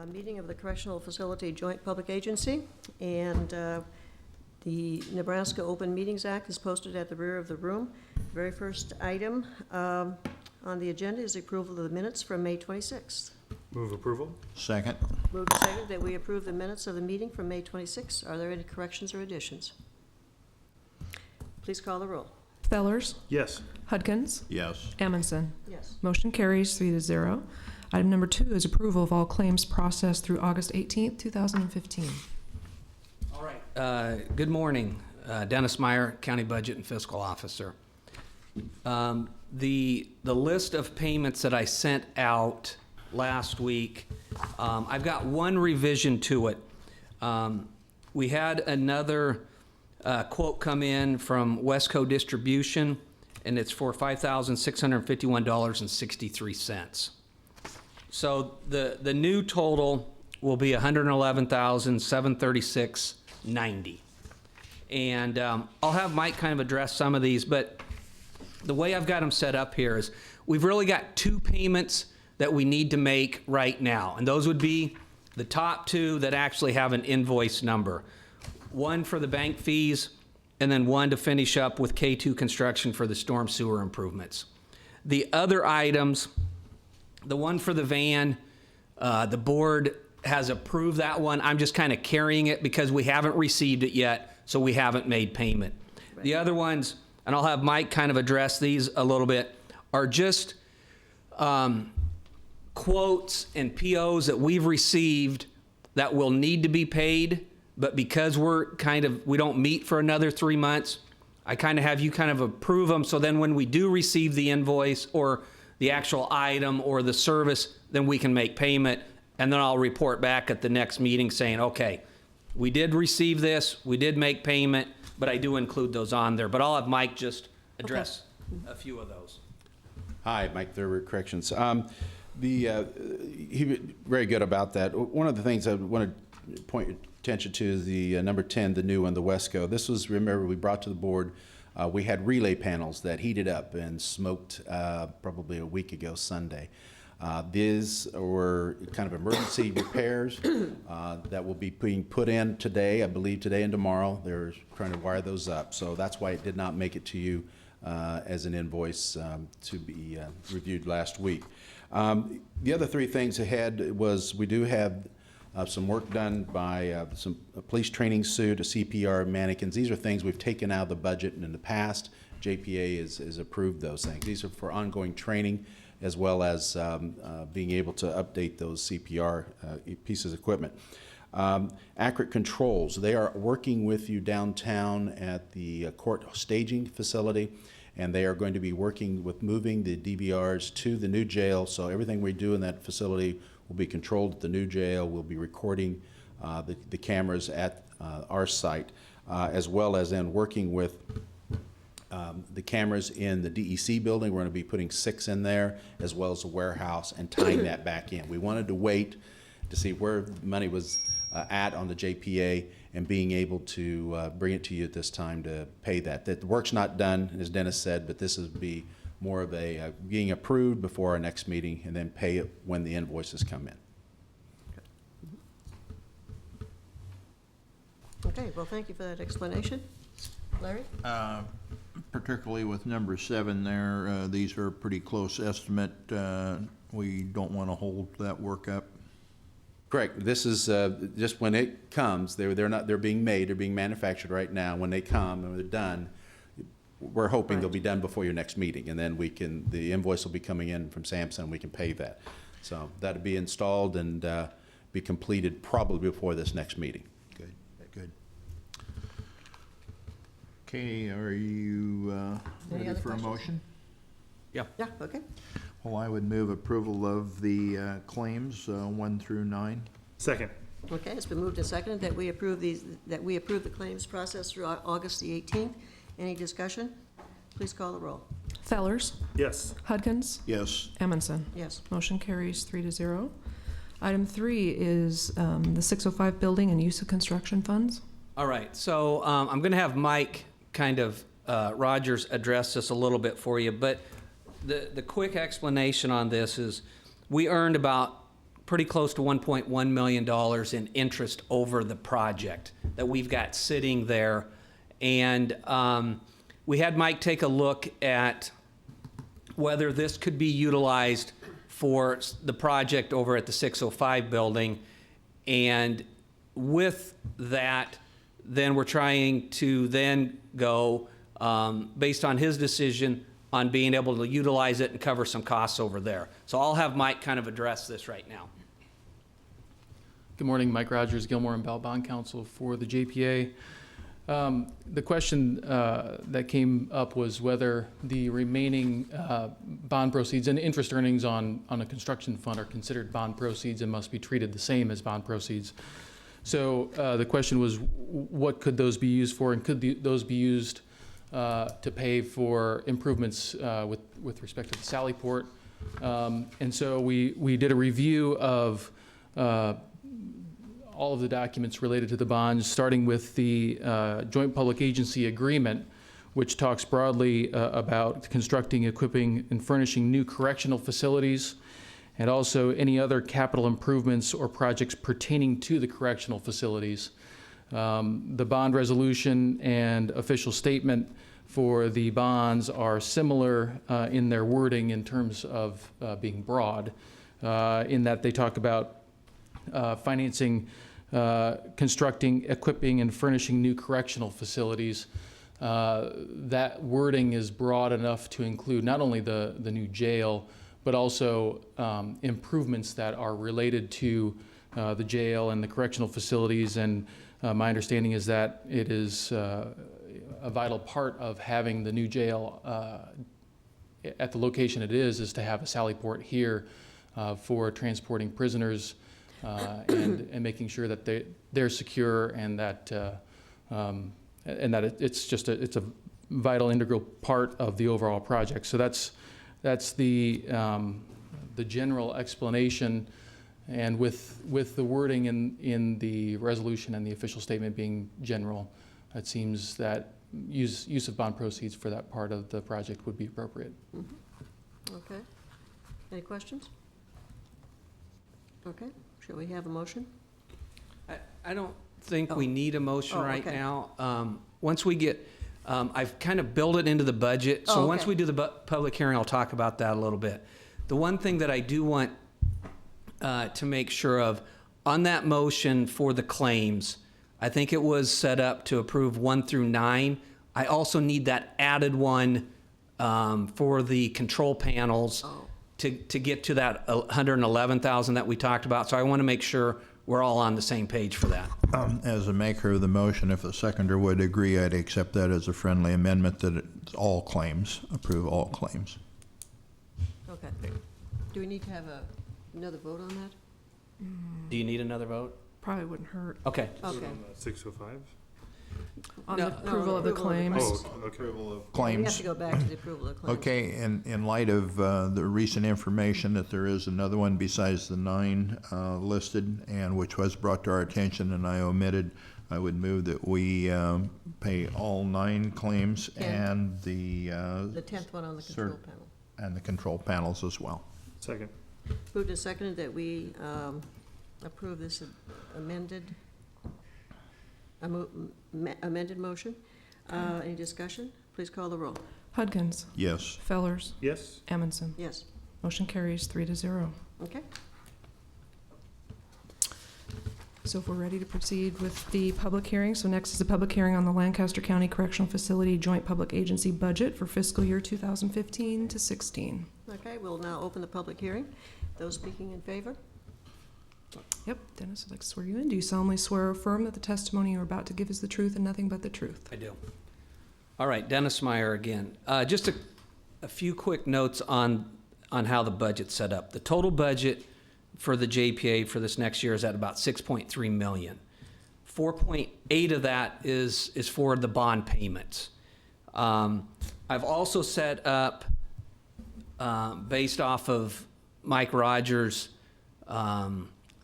Meeting of the Correctional Facility Joint Public Agency, and the Nebraska Open Meetings Act is posted at the rear of the room. The very first item on the agenda is the approval of the minutes from May 26th. Move approval. Second. Moved and seconded that we approve the minutes of the meeting from May 26th. Are there any corrections or additions? Please call the roll. Fellers, Yes. Hudkins, Yes. Amundson. Yes. Motion carries 3-0. Item number 2 is approval of all claims processed through August 18th, 2015. All right. Good morning. Dennis Meyer, County Budget and Fiscal Officer. The list of payments that I sent out last week, I've got one revision to it. We had another quote come in from Westco Distribution, and it's for $5,651.63. So the new total will be $111,736.90. And I'll have Mike kind of address some of these, but the way I've got them set up here is we've really got two payments that we need to make right now. And those would be the top two that actually have an invoice number. One for the bank fees, and then one to finish up with K2 construction for the storm sewer improvements. The other items, the one for the van, the board has approved that one. I'm just kind of carrying it because we haven't received it yet, so we haven't made payment. Right. The other ones, and I'll have Mike kind of address these a little bit, are just quotes and POs that we've received that will need to be paid, but because we don't meet for another 3 months, I kind of have you kind of approve them, so then when we do receive the invoice or the actual item or the service, then we can make payment, and then I'll report back at the next meeting saying, okay, we did receive this, we did make payment, but I do include those on there. But I'll have Mike just address a few of those. Hi, Mike Thurber, Corrections. He was very good about that. One of the things I want to point your attention to is the number 10, the new one, the Westco. This was, remember, we brought to the board. We had relay panels that heated up and smoked probably a week ago Sunday. These were kind of emergency repairs that will be being put in today, I believe today and tomorrow. They're trying to wire those up. So that's why it did not make it to you as an invoice to be reviewed last week. The other three things ahead was we do have some work done by some police training suit, a CPR, mannequins. These are things we've taken out of the budget, and in the past, JPA has approved those things. These are for ongoing training as well as being able to update those CPR pieces of equipment. Accurate Controls, they are working with you downtown at the court staging facility, and they are going to be working with moving the DVRs to the new jail, so everything we do in that facility will be controlled at the new jail. We'll be recording the cameras at our site, as well as then working with the cameras in the DEC building. We're going to be putting 6 in there, as well as the warehouse, and tying that back in. We wanted to wait to see where the money was at on the JPA and being able to bring it to you at this time to pay that. The work's not done, as Dennis said, but this would be more of a being approved before our next meeting, and then pay it when the invoices come in. Okay, well, thank you for that explanation. Larry? Particularly with number 7 there, these are a pretty close estimate. We don't want to hold that work up. Correct. This is just when it comes. They're being made. They're being manufactured right now. When they come and when they're done, we're hoping they'll be done before your next meeting, and then the invoice will be coming in from Samsung. We can pay that. So that'll be installed and be completed probably before this next meeting. Good. Good. Okay, are you ready for a motion? Yeah, okay. Well, I would move approval of the claims 1 through 9. Second. Okay, it's been moved and seconded that we approve the claims process through August the 18th. Any discussion? Please call the roll. Fellers, Yes. Hudkins, Yes. Amundson. Yes. Motion carries 3-0. Item 3 is the 605 building and use of construction funds. All right, so I'm going to have Mike kind of Rogers address this a little bit for you, but the quick explanation on this is we earned about pretty close to $1.1 million in interest over the project that we've got sitting there. And we had Mike take a look at whether this could be utilized for the project over at the 605 building. And with that, then we're trying to then go, based on his decision, on being able to utilize it and cover some costs over there. So I'll have Mike kind of address this right now. Good morning, Mike Rogers, Gilmore and Bell Bond Counsel for the JPA. The question that came up was whether the remaining bond proceeds and interest earnings on a construction fund are considered bond proceeds and must be treated the same as bond proceeds. So the question was, what could those be used for, and could those be used to pay for improvements with respect to the Sallyport? And so we did a review of all of the documents related to the bonds, starting with the joint public agency agreement, which talks broadly about constructing, equipping, and furnishing new correctional facilities, and also any other capital improvements or projects pertaining to the correctional facilities. The bond resolution and official statement for the bonds are similar in their wording in terms of being broad, in that they talk about financing, constructing, equipping, and furnishing new correctional facilities. That wording is broad enough to include not only the new jail, but also improvements that are related to the jail and the correctional facilities. And my understanding is that it is a vital part of having the new jail at the location it is to have a Sallyport here for transporting prisoners and making sure that they're secure, and that it's a vital, integral part of the overall project. So that's the general explanation, and with the wording in the resolution and the official statement being general, it seems that use of bond proceeds for that part of the project would be appropriate. Mm-hmm. Okay. Any questions? Okay. Shall we have a motion? I don't think we need a motion right okay. now. Once we get, I've kind of built it into the budget, so once okay. we do the public hearing, I'll talk about that a little bit. The one thing that I do want to make sure of, on that motion for the claims, I think it was set up to approve 1 through 9. I also need that added one for the control panels to get to that 111,000 that we talked about. So I want to make sure we're all on the same page for that. As a maker of the motion, if the seconder would agree, I'd accept that as a friendly amendment, that it's all claims, approve all claims. Okay. Do we need to have another vote on that? Do you need another vote? Probably wouldn't hurt. Okay. Okay. 605? On No. the approval of the claims. Oh, okay. Approval of We have claims. to go back to the approval of claims. Okay, in light of the recent information that there is another one besides the 9 listed, and which was brought to our attention and I omitted, I would move that we pay all 9 claims and the 10th one on the control panel. and the control panels as well. Second. Moved and seconded that we approve this amended motion. Any discussion? Please call the roll. Hudgens, Yes. Fellers, Yes? Amundson. Yes. Motion carries 3-0. Okay. So if we're ready to proceed with the public hearing, so next is a public hearing on the Lancaster County Correctional Facility Joint Public Agency budget for fiscal year 2015 to 16. Okay, we'll now open the public hearing. Those speaking in favor? Yep, Dennis, I'd like to swear you in. Do you solemnly swear or affirm that the testimony you're about to give is the truth and nothing but the truth? I do. All right, Dennis Meyer again. Just a few quick notes on how the budget's set up. The total budget for the JPA for this next year is at about $6.3 million. 4.8 of that is for the bond payments. I've also set up, based off of Mike Rogers'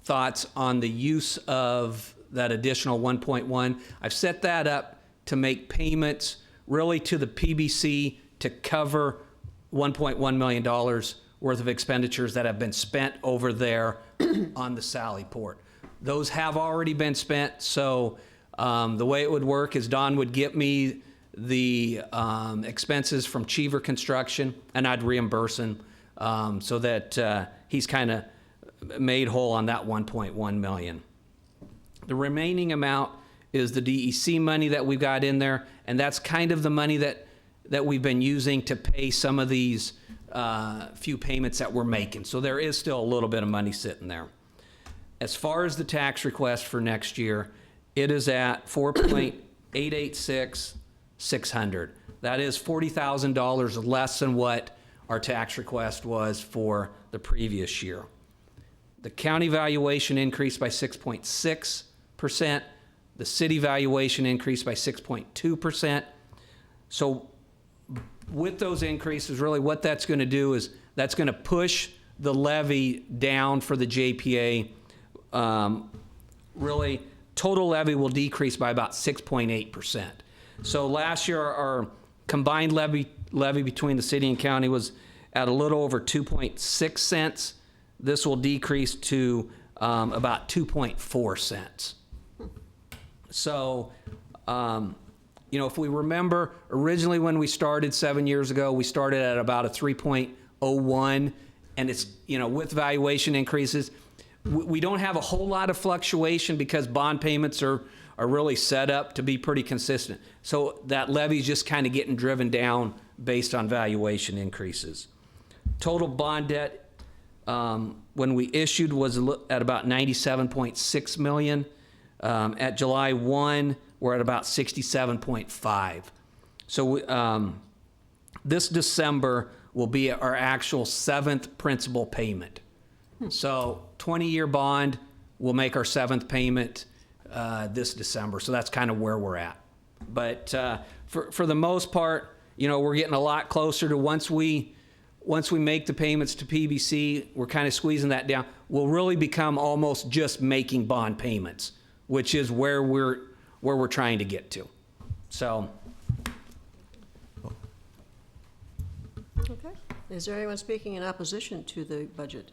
thoughts on the use of that additional 1.1. I've set that up to make payments really to the PBC to cover $1.1 million worth of expenditures that have been spent over there on the Sally Port. Those have already been spent, so the way it would work is Don would get me the expenses from Cheever Construction, and I'd reimburse him so that he's kind of made whole on that 1.1 million. The remaining amount is the DEC money that we've got in there, and that's kind of the money that we've been using to pay some of these few payments that we're making. So there is still a little bit of money sitting there. As far as the tax request for next year, it is at $4,886,600. That is $40,000 less than what our tax request was for the previous year. The county valuation increased by 6.6%. The city valuation increased by 6.2%. So with those increases, really what that's going to do is that's going to push the levy down for the JPA. Really, total levy will decrease by about 6.8%. So last year, our combined levy between the city and county was at a little over 2.6 cents. This will decrease to about 2.4 cents. So, if we remember, originally when we started 7 years ago, we started at about a 3.01, and it's, with valuation increases, we don't have a whole lot of fluctuation because bond payments are really set up to be pretty consistent. So that levy's just kind of getting driven down based on valuation increases. Total bond debt, when we issued, was at about 97.6 million. At July 1, we're at about 67.5. So this December will be our actual 7th principal payment. So 20-year bond will make our 7th payment this December. So that's kind of where we're at. But for the most part, we're getting a lot closer to once we make the payments to PBC, we're kind of squeezing that down. We'll really become almost just making bond payments, which is where we're trying to get to. So. Okay. Is there anyone speaking in opposition to the budget?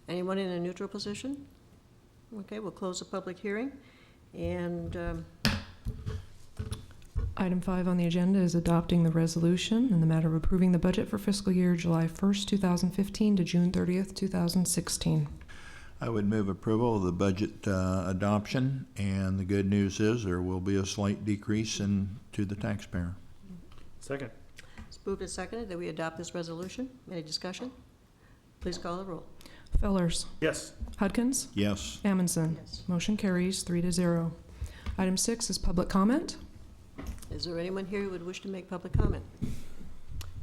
Anyone in a neutral position? Okay, we'll close the public hearing. And Item 5 on the agenda is adopting the resolution in the matter of approving the budget for fiscal year July 1st, 2015 to June 30th, 2016. I would move approval of the budget adoption, and the good news is there will be a slight decrease to the taxpayer. Second. it's moved and seconded that we adopt this resolution. Any discussion? Please call the roll. Fellers. Yes. Hudkins. Yes. Amundson. Yes. Motion carries 3-0. Item 6 is public comment. Is there anyone here who would wish to make public comment?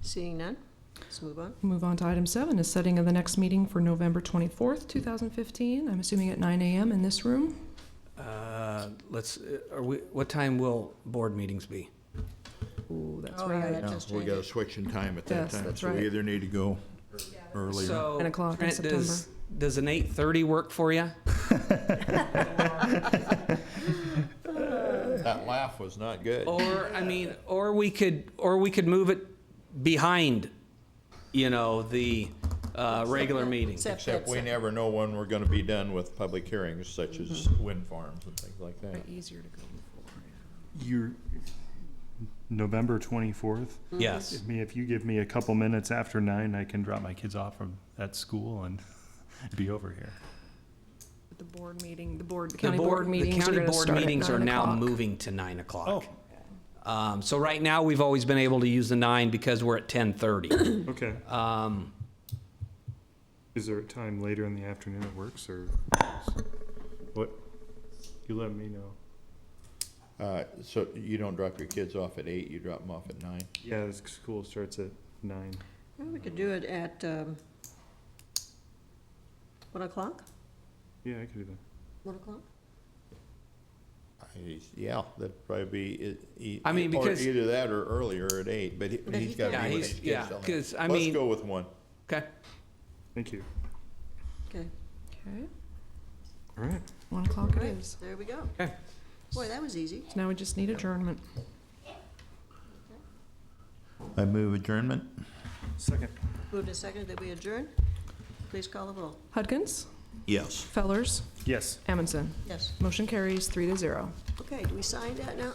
Seeing none, let's move on. Move on to item 7 is setting of the next meeting for November 24th, 2015. I'm assuming at 9 a.m. in this room. What time will board meetings be? Ooh, that's Oh, yeah, right. that No, just we got a changed. switch in time at that Yes, time, that's so right. we either need to go earlier. So, 9 o'clock in Trent, September. does an 8:30 work for you? That laugh was not good. Or we could move it behind, the regular meeting. Except we never know when we're gonna be done with public hearings, such as wind farms and things like that. Easier to go before. You're November 24th. Yes. If you give me a couple minutes after 9, I can drop my kids off at school and be over here. The board meeting, the county board meetings are The county gonna board start at meetings are 9 now o'clock. moving to 9 o'clock. So right now, we've always been able to use the 9 because we're at 10:30. Okay. Is there a time later in the afternoon that works, or what? You let me know. So you don't drop your kids off at 8, you drop them off at 9? Yeah, the school starts at 9. Well, we could do it at 1 o'clock? Yeah, I could do that. 1 o'clock? Yeah, that'd probably be, I mean, or because- either that or earlier at 8, but But he's got Yeah, to be with he's- his yeah, kids. 'cause, I Let's mean- go with 1. Okay. Thank you. Okay, Okay, All right. 1 o'clock it Right. is. there we go. Okay. Boy, that was easy. So now we just need adjournment. I move adjournment. Second. Moved and seconded that we adjourn. Please call the roll. Hudgens, Yes. Fellers, Yes. Amundson. Yes. Motion carries 3-0. Okay, do we sign that now?